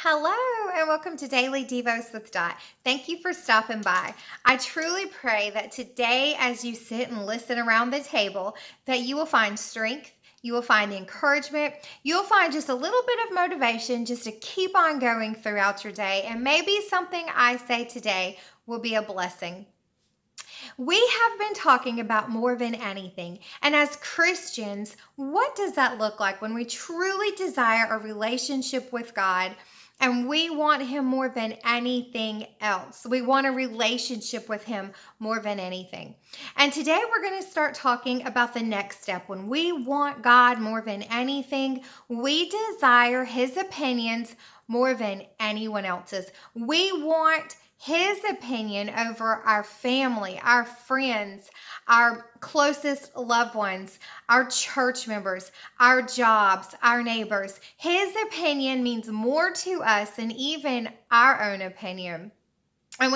Hello and welcome to Daily Devos with Dot. Thank you for stopping by. I truly pray that today, as you sit and listen around the table, that you will find strength, you will find encouragement, you'll find just a little bit of motivation just to keep on going throughout your day. And maybe something I say today will be a blessing. We have been talking about more than anything. And as Christians, what does that look like when we truly desire a relationship with God and we want Him more than anything else? We want a relationship with Him more than anything. And today we're going to start talking about the next step. When we want God more than anything, we desire His opinions more than anyone else's. We want His opinion over our family, our friends, our closest loved ones, our church members, our jobs, our neighbors. His opinion means more to us than even our own opinion. And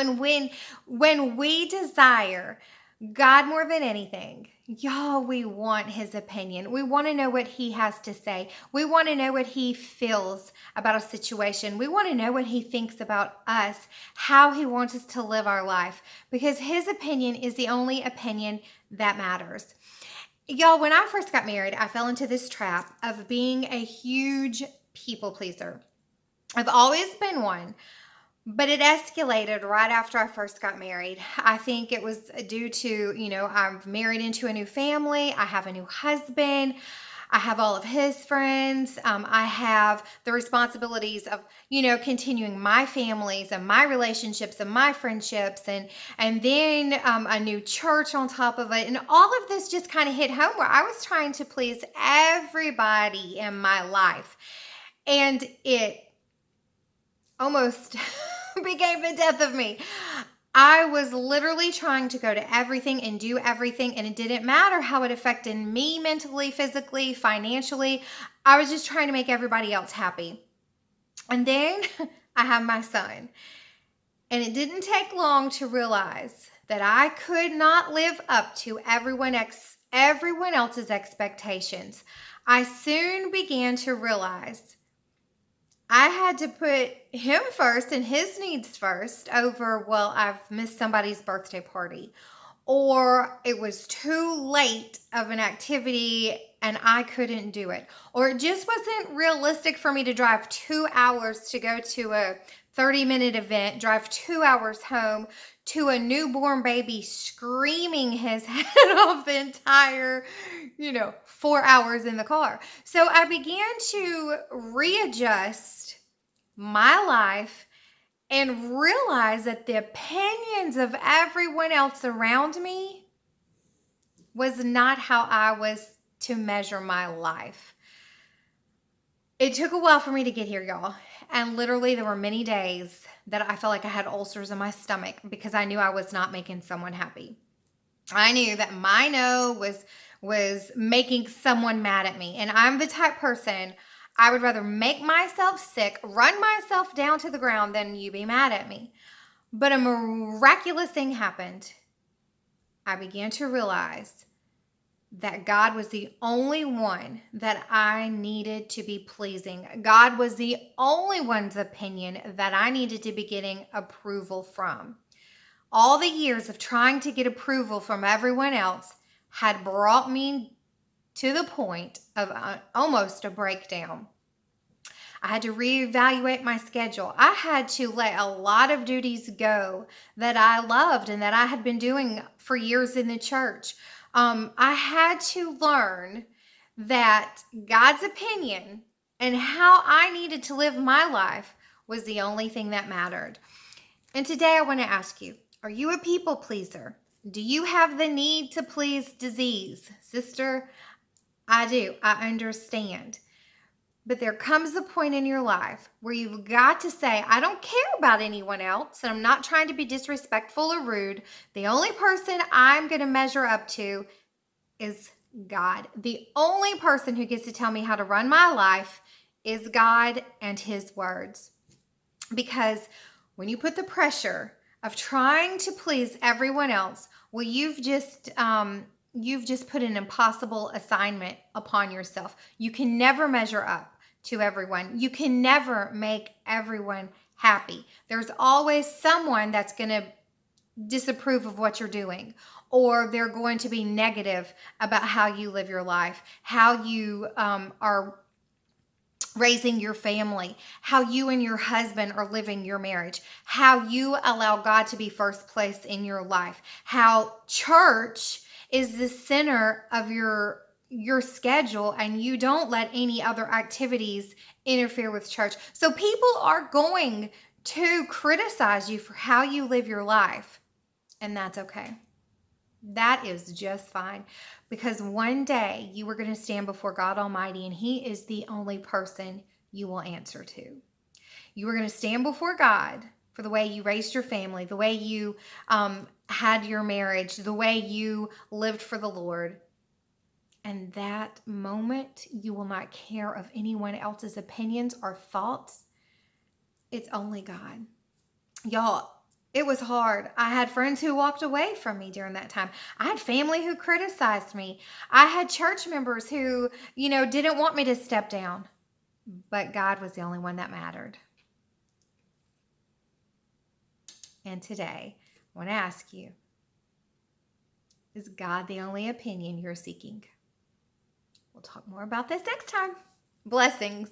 when we desire God more than anything, y'all, we want His opinion. We want to know what He has to say. We want to know what He feels about a situation. We want to know what He thinks about us, how He wants us to live our life, because His opinion is the only opinion that matters. Y'all, when I first got married, I fell into this trap of being a huge people pleaser. I've always been one. But it escalated right after I first got married. I think it was due to, I'm married into a new family. I have a new husband. I have all of his friends. I have the responsibilities of, continuing my families and my relationships and my friendships and then a new church on top of it. And all of this just kind of hit home where I was trying to please everybody in my life. And it almost became the death of me. I was literally trying to go to everything and do everything, and it didn't matter how it affected me mentally, physically, financially. I was just trying to make everybody else happy. And then I have my son, and it didn't take long to realize that I could not live up to everyone else's expectations. I soon began to realize I had to put him first and his needs first over, well, I've missed somebody's birthday party, or it was too late of an activity and I couldn't do it, or it just wasn't realistic for me to drive 2 hours to go to a 30-minute event, drive 2 hours home to a newborn baby screaming his head off the entire, 4 hours in the car. So I began to readjust my life and realize that the opinions of everyone else around me was not how I was to measure my life. It took a while for me to get here, y'all. And literally there were many days that I felt like I had ulcers in my stomach because I knew I was not making someone happy. I knew that my no was making someone mad at me. And I'm the type person, I would rather make myself sick, run myself down to the ground than you be mad at me. But a miraculous thing happened. I began to realize that God was the only one that I needed to be pleasing. God was the only one's opinion that I needed to be getting approval from. All the years of trying to get approval from everyone else had brought me to the point of almost a breakdown. I had to reevaluate my schedule. I had to let a lot of duties go that I loved and that I had been doing for years in the church. I had to learn that God's opinion and how I needed to live my life was the only thing that mattered. And today I want to ask you, are you a people pleaser? Do you have the need to please disease? Sister, I do. I understand. But there comes a point in your life where you've got to say, I don't care about anyone else, and I'm not trying to be disrespectful or rude. The only person I'm going to measure up to is God. The only person who gets to tell me how to run my life is God and His words. Because when you put the pressure of trying to please everyone else, well, you've just put an impossible assignment upon yourself. You can never measure up to everyone. You can never make everyone happy. There's always someone that's going to disapprove of what you're doing, or they're going to be negative about how you live your life, how you are raising your family, how you and your husband are living your marriage, how you allow God to be first place in your life, how church is the center of your schedule and you don't let any other activities interfere with church. So people are going to criticize you for how you live your life, and that's okay. That is just fine, because one day you are going to stand before God Almighty and He is the only person you will answer to. You are going to stand before God for the way you raised your family, the way you had your marriage, the way you lived for the Lord. And that moment, you will not care of anyone else's opinions or thoughts. It's only God. Y'all, it was hard. I had friends who walked away from me during that time. I had family who criticized me. I had church members who, didn't want me to step down. But God was the only one that mattered. And today, I want to ask you, is God the only opinion you're seeking? We'll talk more about this next time. Blessings.